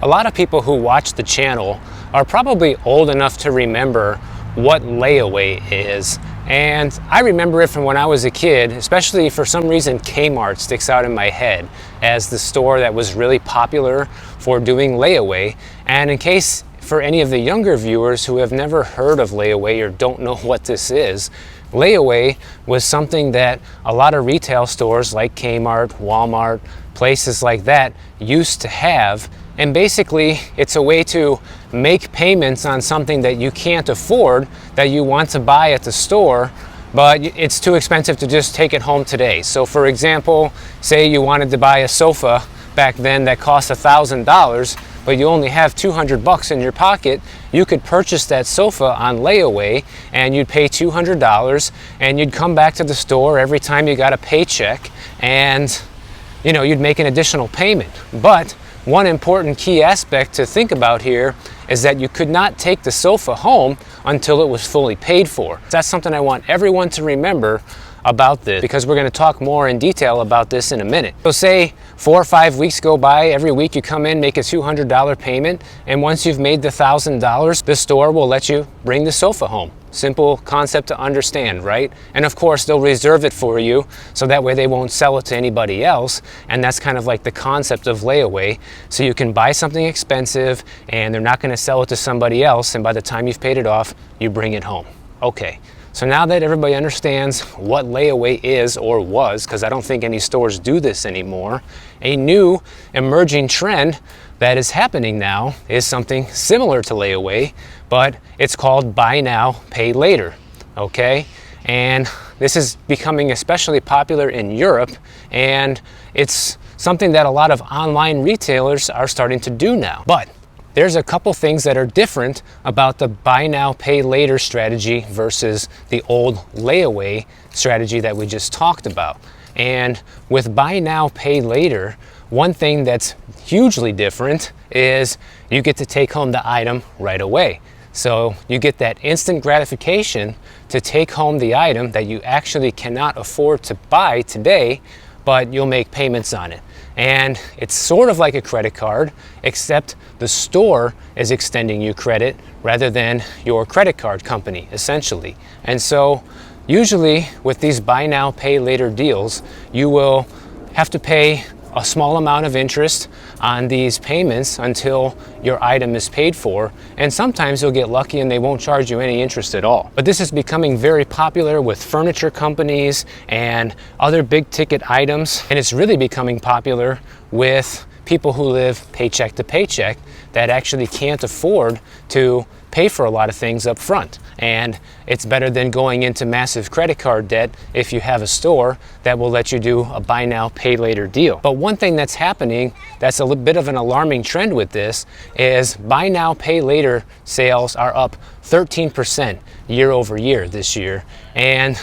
A lot of people who watch the channel are probably old enough to remember what layaway is. And I remember it from when I was a kid, especially for some reason Kmart sticks out in my head as the store that was really popular for doing layaway. And in case for any of the younger viewers who have never heard of layaway or don't know what this is, layaway was something that a lot of retail stores like Kmart, Walmart, places like that used to have. And basically, it's a way to make payments on something that you can't afford, that you want to buy at the store, but it's too expensive to just take it home today. So for example, say you wanted to buy a sofa back then that cost $1,000, but you only have 200 bucks in your pocket, you could purchase that sofa on layaway and you'd pay $200 and you'd come back to the store every time you got a paycheck and you'd make an additional payment. But one important key aspect to think about here is that you could not take the sofa home until it was fully paid for. That's something I want everyone to remember about this, because we're going to talk more in detail about this in a minute. So say 4 or 5 weeks go by, every week you come in, make a $200 payment, and once you've made the $1,000, the store will let you bring the sofa home. Simple concept to understand, right? And of course they'll reserve it for you so that way they won't sell it to anybody else, and that's kind of like the concept of layaway. So you can buy something expensive and they're not going to sell it to somebody else, and by the time you've paid it off, you bring it home. Okay. So now that everybody understands what layaway is or was, because I don't think any stores do this anymore, a new emerging trend that is happening now is something similar to layaway, but it's called buy now, pay later, okay? And this is becoming especially popular in Europe, and it's something that a lot of online retailers are starting to do now. But there's a couple things that are different about the buy now, pay later strategy versus the old layaway strategy that we just talked about. And with buy now, pay later, one thing that's hugely different is you get to take home the item right away. So you get that instant gratification to take home the item that you actually cannot afford to buy today, but you'll make payments on it. And it's sort of like a credit card, except the store is extending you credit rather than your credit card company, essentially. And so usually with these buy now, pay later deals, you will have to pay a small amount of interest on these payments until your item is paid for, and sometimes you'll get lucky and they won't charge you any interest at all. But this is becoming very popular with furniture companies and other big ticket items, and it's really becoming popular with people who live paycheck to paycheck that actually can't afford to pay for a lot of things up front. And it's better than going into massive credit card debt if you have a store that will let you do a buy now, pay later deal. But one thing that's happening that's a little bit of an alarming trend with this is buy now, pay later sales are up 13% year over year this year. And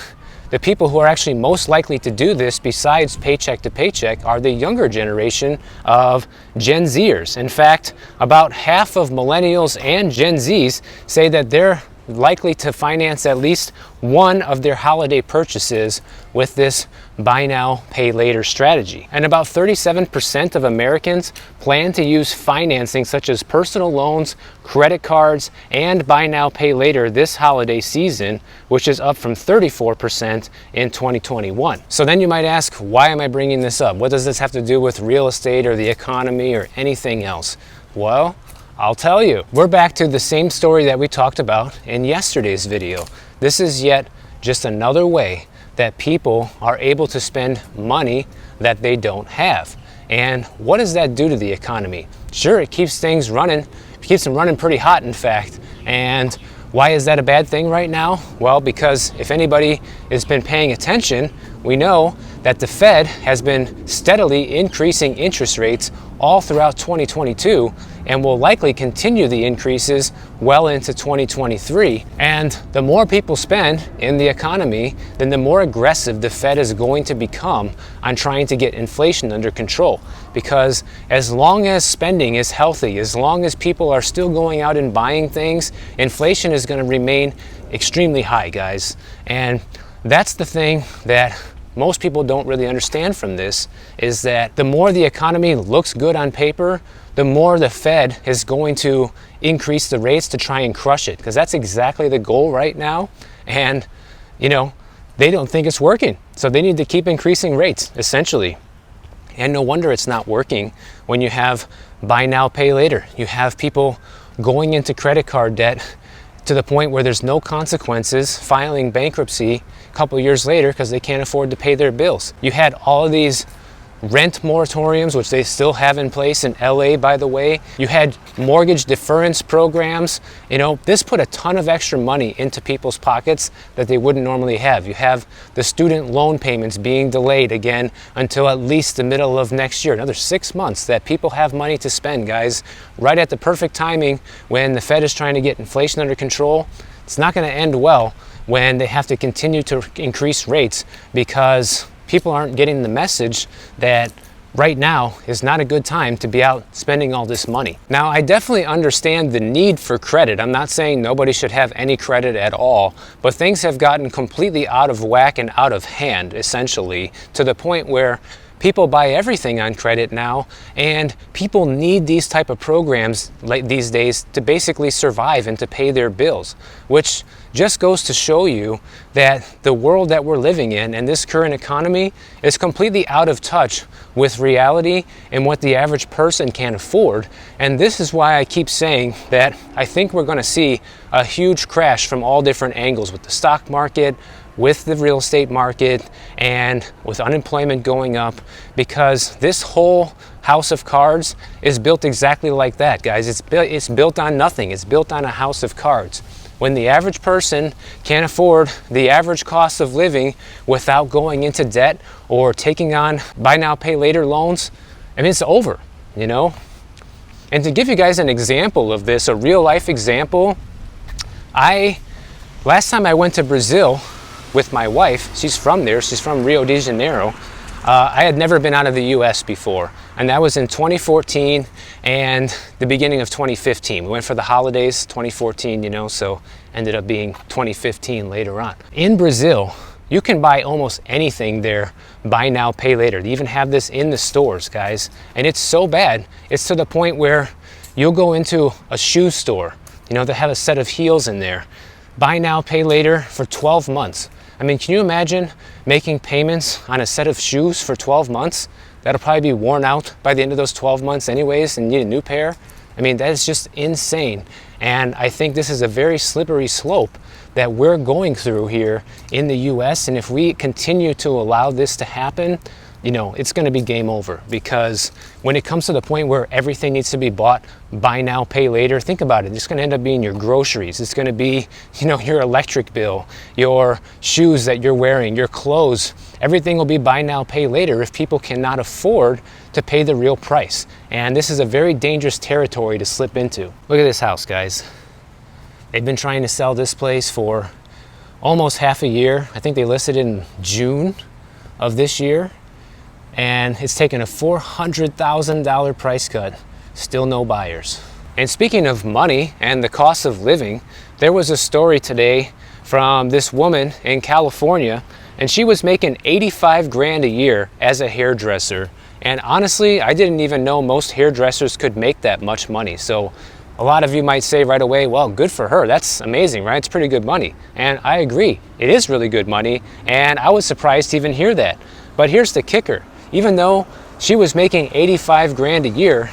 the people who are actually most likely to do this besides paycheck to paycheck are the younger generation of Gen Zers. In fact, about half of millennials and Gen Zs say that they're likely to finance at least one of their holiday purchases with this buy now, pay later strategy. And about 37% of Americans plan to use financing such as personal loans, credit cards, and buy now, pay later this holiday season, which is up from 34% in 2021. So then you might ask, why am I bringing this up? What does this have to do with real estate or the economy or anything else? Well, I'll tell you. We're back to the same story that we talked about in yesterday's video. This is yet just another way that people are able to spend money that they don't have. And what does that do to the economy? Sure, it keeps things running. It keeps them running pretty hot, in fact. And why is that a bad thing right now? Well, because if anybody has been paying attention, we know that the Fed has been steadily increasing interest rates all throughout 2022 and will likely continue the increases well into 2023. And the more people spend in the economy, then the more aggressive the Fed is going to become on trying to get inflation under control. Because as long as spending is healthy, as long as people are still going out and buying things, inflation is going to remain extremely high, guys. And that's the thing that most people don't really understand from this is that the more the economy looks good on paper, the more the Fed is going to increase the rates to try and crush it, because that's exactly the goal right now. And, you know, they don't think it's working. So they need to keep increasing rates, essentially. And no wonder it's not working when you have buy now, pay later. You have people going into credit card debt to the point where there's no consequences, filing bankruptcy a couple years later because they can't afford to pay their bills. You had all of these rent moratoriums, which they still have in place in LA, by the way. You had mortgage deference programs. You know, this put a ton of extra money into people's pockets that they wouldn't normally have. You have the student loan payments being delayed again until at least the middle of next year. Another 6 months that people have money to spend, guys, right at the perfect timing when the Fed is trying to get inflation under control. It's not going to end well when they have to continue to increase rates because people aren't getting the message that right now is not a good time to be out spending all this money. Now, I definitely understand the need for credit. I'm not saying nobody should have any credit at all, but things have gotten completely out of whack and out of hand, essentially, to the point where people buy everything on credit now, and people need these type of programs like these days to basically survive and to pay their bills, which just goes to show you that the world that we're living in and this current economy is completely out of touch with reality and what the average person can afford. And this is why I keep saying that I think we're going to see a huge crash from all different angles with the stock market, with the real estate market, and with unemployment going up, because this whole house of cards is built exactly like that, guys. It's built on nothing. It's built on a house of cards. When the average person can't afford the average cost of living without going into debt or taking on buy now, pay later loans, I mean, it's over, you know? And to give you guys an example of this, a real life example, last time I went to Brazil with my wife, she's from there, she's from Rio de Janeiro. I had never been out of the US before, and that was in 2014 and the beginning of 2015. We went for the holidays, 2014, you know, so ended up being 2015 later on. In Brazil, you can buy almost anything there, buy now, pay later. They even have this in the stores, guys, and it's so bad, it's to the point where you'll go into a shoe store, you know, they have a set of heels in there, buy now, pay later for 12 months. I mean, can you imagine making payments on a set of shoes for 12 months? That'll probably be worn out by the end of those 12 months anyways and need a new pair. I mean, that is just insane. And I think this is a very slippery slope that we're going through here in the US. And if we continue to allow this to happen, you know, it's going to be game over, because when it comes to the point where everything needs to be bought buy now, pay later, think about it. It's going to end up being your groceries. It's going to be, you know, your electric bill, your shoes that you're wearing, your clothes. Everything will be buy now, pay later if people cannot afford to pay the real price. And this is a very dangerous territory to slip into. Look at this house, guys. They've been trying to sell this place for almost half a year. I think they listed it in June of this year. And it's taken a $400,000 price cut, still no buyers. And speaking of money and the cost of living, there was a story today from this woman in California, and she was making 85 grand a year as a hairdresser. And honestly, I didn't even know most hairdressers could make that much money. So a lot of you might say right away, well, good for her. That's amazing, right? It's pretty good money. And I agree, it is really good money. And I was surprised to even hear that. But here's the kicker. Even though she was making 85 grand a year,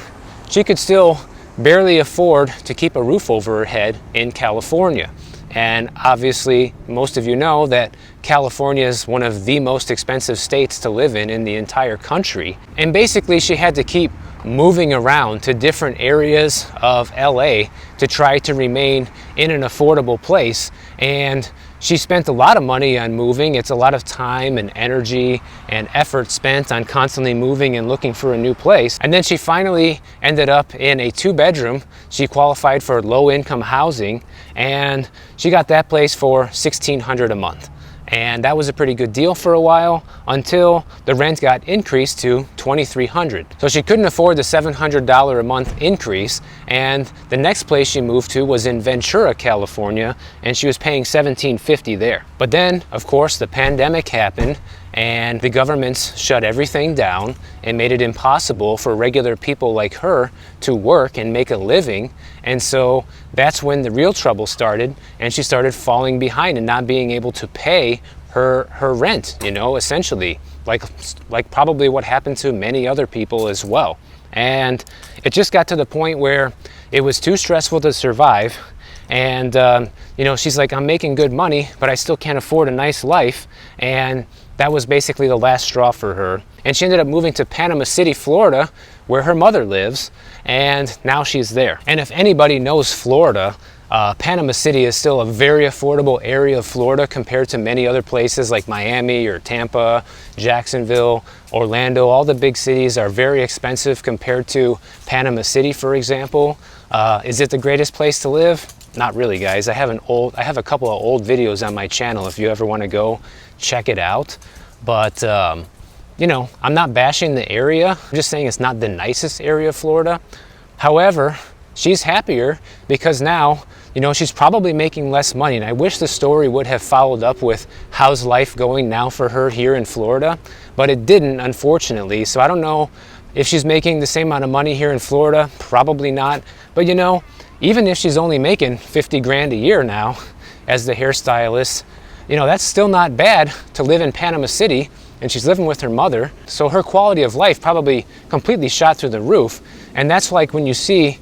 she could still barely afford to keep a roof over her head in California. And obviously, most of you know that California is one of the most expensive states to live in the entire country. And basically, she had to keep moving around to different areas of LA to try to remain in an affordable place. And she spent a lot of money on moving. It's a lot of time and energy and effort spent on constantly moving and looking for a new place. And then she finally ended up in a 2-bedroom. She qualified for low-income housing, and she got that place for $1,600 a month. And that was a pretty good deal for a while until the rent got increased to $2,300. So she couldn't afford the $700 a month increase, and the next place she moved to was in Ventura, California, and she was paying $1,750 there. But then, of course, the pandemic happened and the governments shut everything down and made it impossible for regular people like her to work and make a living. And so that's when the real trouble started, and she started falling behind and not being able to pay her rent, you know, essentially, like probably what happened to many other people as well. And it just got to the point where it was too stressful to survive. And you know, she's like, I'm making good money, but I still can't afford a nice life. And that was basically the last straw for her. And she ended up moving to Panama City, Florida, where her mother lives, and now she's there. And if anybody knows Florida, Panama City is still a very affordable area of Florida compared to many other places like Miami or Tampa, Jacksonville, Orlando. All the big cities are very expensive compared to Panama City, for example. Is it the greatest place to live? Not really, guys. I have a couple of old videos on my channel if you ever want to go check it out. But you know, I'm not bashing the area. I'm just saying it's not the nicest area of Florida. However, she's happier because now, you know, she's probably making less money. And I wish the story would have followed up with how's life going now for her here in Florida, but it didn't, unfortunately. So I don't know if she's making the same amount of money here in Florida. Probably not. But you know, even if she's only making 50 grand a year now as the hairstylist, you know, that's still not bad to live in Panama City, and she's living with her mother. So her quality of life probably completely shot through the roof. And that's like when you see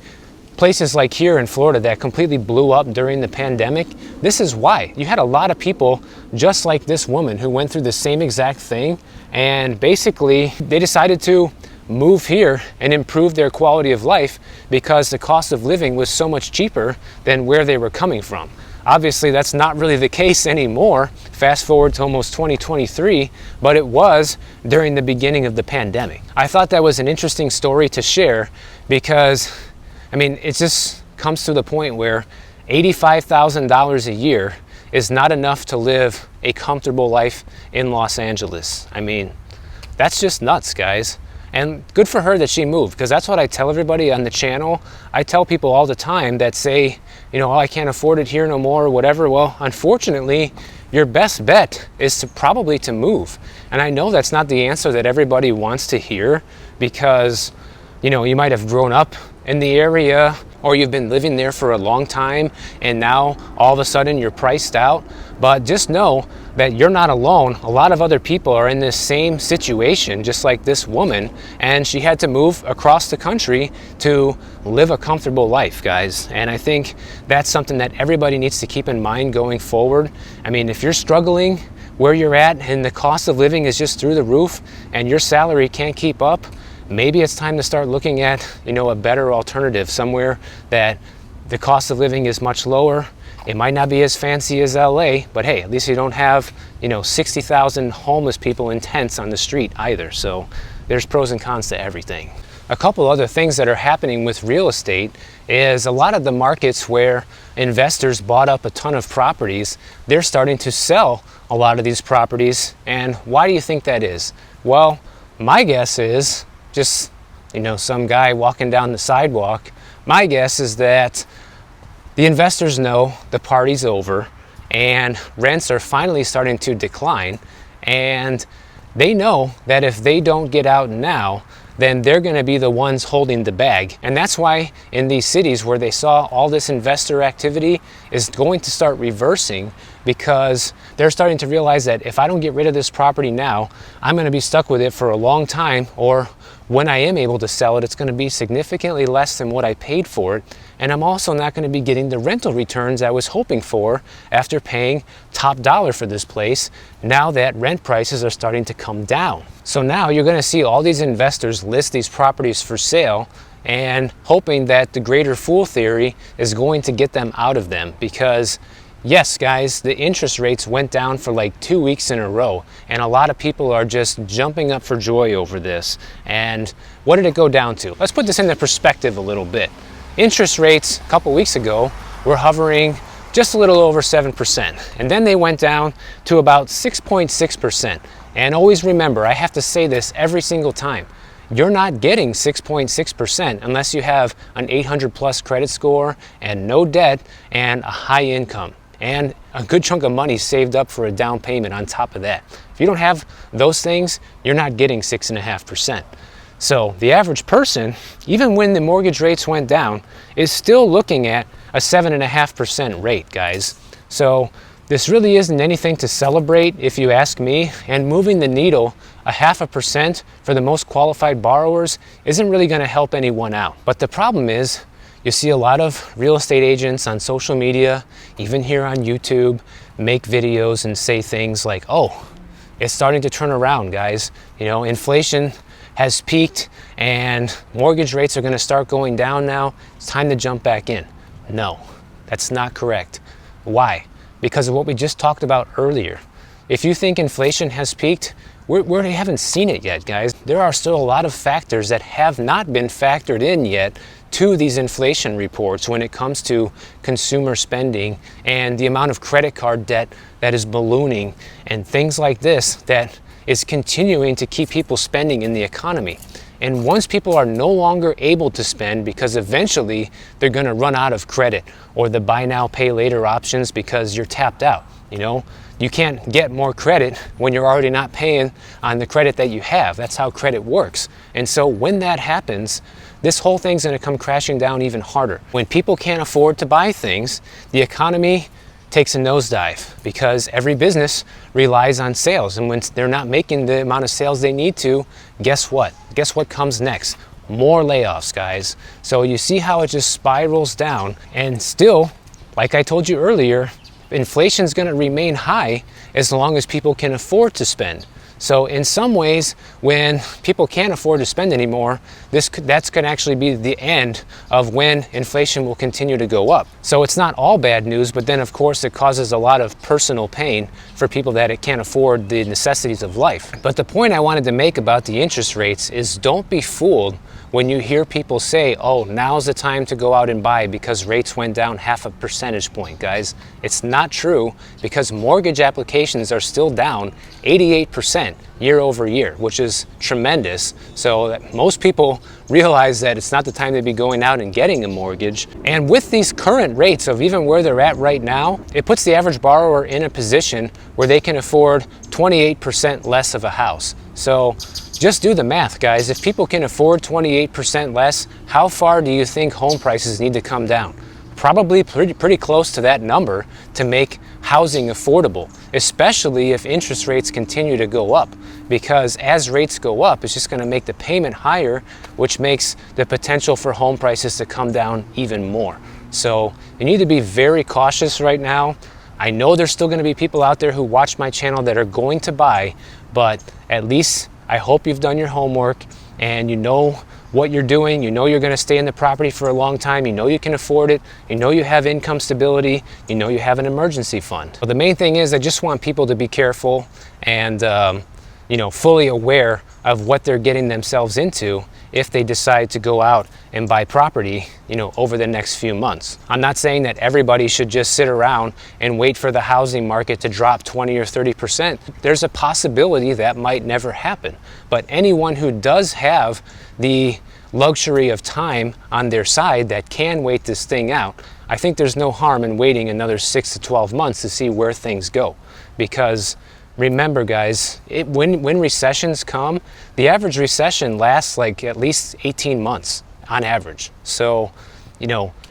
places like here in Florida that completely blew up during the pandemic. This is why. You had a lot of people just like this woman who went through the same exact thing, and basically they decided to move here and improve their quality of life because the cost of living was so much cheaper than where they were coming from. Obviously, that's not really the case anymore. Fast forward to almost 2023, but it was during the beginning of the pandemic. I thought that was an interesting story to share because, I mean, it just comes to the point where $85,000 a year is not enough to live a comfortable life in Los Angeles. I mean, that's just nuts, guys. And good for her that she moved, because that's what I tell everybody on the channel. I tell people all the time that say, you know, oh, I can't afford it here no more or whatever. Well, unfortunately, your best bet is to probably to move. And I know that's not the answer that everybody wants to hear because, you know, you might have grown up in the area or you've been living there for a long time and now all of a sudden you're priced out. But just know that you're not alone. A lot of other people are in this same situation, just like this woman, and she had to move across the country to live a comfortable life, guys. And I think that's something that everybody needs to keep in mind going forward. I mean, if you're struggling where you're at and the cost of living is just through the roof and your salary can't keep up, maybe it's time to start looking at, you know, a better alternative, somewhere that the cost of living is much lower. It might not be as fancy as LA, but hey, at least you don't have, you know, 60,000 homeless people in tents on the street either. So there's pros and cons to everything. A couple other things that are happening with real estate is a lot of the markets where investors bought up a ton of properties, they're starting to sell a lot of these properties. And why do you think that is? Well, my guess is just, you know, some guy walking down the sidewalk. My guess is that the investors know the party's over and rents are finally starting to decline, and they know that if they don't get out now, then they're going to be the ones holding the bag. And that's why in these cities where they saw all this investor activity is going to start reversing, because they're starting to realize that if I don't get rid of this property now, I'm going to be stuck with it for a long time, or when I am able to sell it, it's going to be significantly less than what I paid for it. And I'm also not going to be getting the rental returns I was hoping for after paying top dollar for this place, now that rent prices are starting to come down. So now you're going to see all these investors list these properties for sale and hoping that the greater fool theory is going to get them out of them, because yes, guys, the interest rates went down for like 2 weeks in a row, and a lot of people are just jumping up for joy over this. And what did it go down to? Let's put this into perspective a little bit. Interest rates a couple weeks ago were hovering just a little over 7%, and then they went down to about 6.6%. And always remember, I have to say this every single time, you're not getting 6.6% unless you have an 800 plus credit score and no debt and a high income. and a good chunk of money saved up for a down payment on top of that. If you don't have those things, you're not getting 6.5%. So the average person, even when the mortgage rates went down, is still looking at a 7.5% rate, guys. So this really isn't anything to celebrate, if you ask me, and moving the needle a 0.5% for the most qualified borrowers isn't really going to help anyone out. But the problem is, you see a lot of real estate agents on social media, even here on YouTube, make videos and say things like, oh, it's starting to turn around, guys. You know, inflation has peaked and mortgage rates are going to start going down now. It's time to jump back in. No, that's not correct. Why? Because of what we just talked about earlier. If you think inflation has peaked, we haven't seen it yet, guys. There are still a lot of factors that have not been factored in yet to these inflation reports when it comes to consumer spending and the amount of credit card debt that is ballooning and things like this that is continuing to keep people spending in the economy. And once people are no longer able to spend because eventually they're going to run out of credit or the buy now pay later options because you're tapped out, you know, you can't get more credit when you're already not paying on the credit that you have. That's how credit works. And so when that happens, this whole thing's going to come crashing down even harder. When people can't afford to buy things, the economy takes a nosedive because every business relies on sales, and when they're not making the amount of sales they need to, guess what? Guess what comes next? More layoffs, guys. So you see how it just spirals down, and still, like I told you earlier, inflation's going to remain high as long as people can afford to spend. So in some ways, when people can't afford to spend anymore, that's going to actually be the end of when inflation will continue to go up. So it's not all bad news, but then of course it causes a lot of personal pain for people that it can't afford the necessities of life. But the point I wanted to make about the interest rates is don't be fooled when you hear people say, oh, now's the time to go out and buy because rates went down 0.5 percentage point, guys. It's not true because mortgage applications are still down 88% year over year, which is tremendous. So that most people realize that it's not the time to be going out and getting a mortgage. And with these current rates of even where they're at right now, it puts the average borrower in a position where they can afford 28% less of a house. So just do the math, guys. If people can afford 28% less, how far do you think home prices need to come down? Probably pretty close to that number to make housing affordable, especially if interest rates continue to go up. Because as rates go up, it's just going to make the payment higher, which makes the potential for home prices to come down even more. So you need to be very cautious right now. I know there's still going to be people out there who watch my channel that are going to buy, but at least I hope you've done your homework and you know what you're doing. You know you're going to stay in the property for a long time. You know you can afford it. You know you have income stability. You know you have an emergency fund. But the main thing is I just want people to be careful and fully aware of what they're getting themselves into if they decide to go out and buy property, over the next few months. I'm not saying that everybody should just sit around and wait for the housing market to drop 20 or 30%. There's a possibility that might never happen. But anyone who does have the luxury of time on their side that can wait this thing out, I think there's no harm in waiting another 6 to 12 months to see where things go. Because remember, guys, when recessions come, the average recession lasts like at least 18 months on average. So,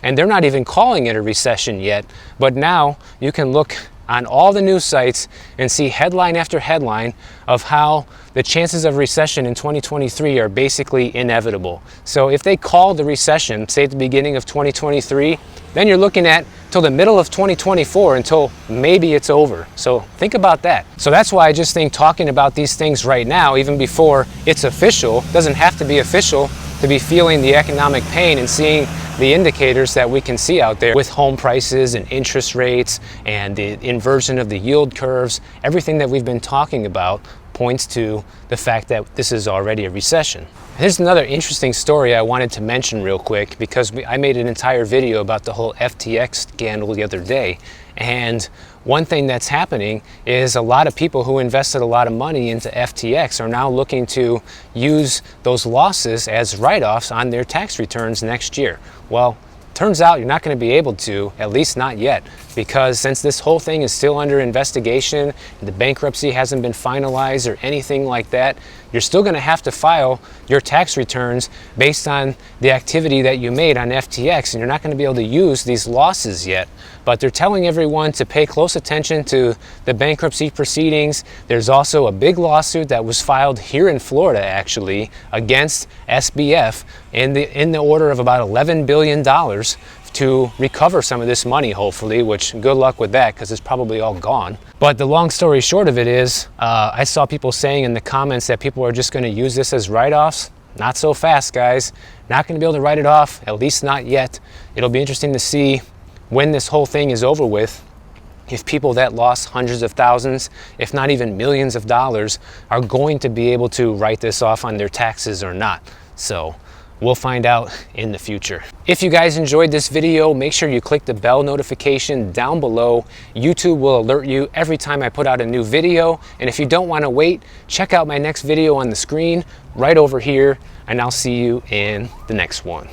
and they're not even calling it a recession yet, but now you can look on all the news sites and see headline after headline of how the chances of recession in 2023 are basically inevitable. So if they call the recession, say at the beginning of 2023, then you're looking at till the middle of 2024 until maybe it's over. So think about that. So that's why I just think talking about these things right now, even before it's official, doesn't have to be official to be feeling the economic pain and seeing the indicators that we can see out there with home prices and interest rates and the inversion of the yield curves. Everything that we've been talking about points to the fact that this is already a recession. Here's another interesting story I wanted to mention real quick because I made an entire video about the whole FTX scandal the other day. And one thing that's happening is a lot of people who invested a lot of money into FTX are now looking to use those losses as write-offs on their tax returns next year. Well, Turns out you're not going to be able to, at least not yet, because since this whole thing is still under investigation, the bankruptcy hasn't been finalized or anything like that, you're still going to have to file your tax returns based on the activity that you made on FTX, and you're not going to be able to use these losses yet. But they're telling everyone to pay close attention to the bankruptcy proceedings. There's also a big lawsuit that was filed here in Florida, actually, against SBF in the order of about $11 billion to recover some of this money, hopefully, which good luck with that because it's probably all gone. But the long story short of it is, I saw people saying in the comments that people are just going to use this as write-offs. Not so fast, guys. Not going to be able to write it off, at least not yet. It'll be interesting to see when this whole thing is over with, if people that lost hundreds of thousands, if not even millions of dollars, are going to be able to write this off on their taxes or not. So we'll find out in the future. If you guys enjoyed this video, make sure you click the bell notification down below. YouTube will alert you every time I put out a new video. And if you don't want to wait, check out my next video on the screen right over here, and I'll see you in the next one.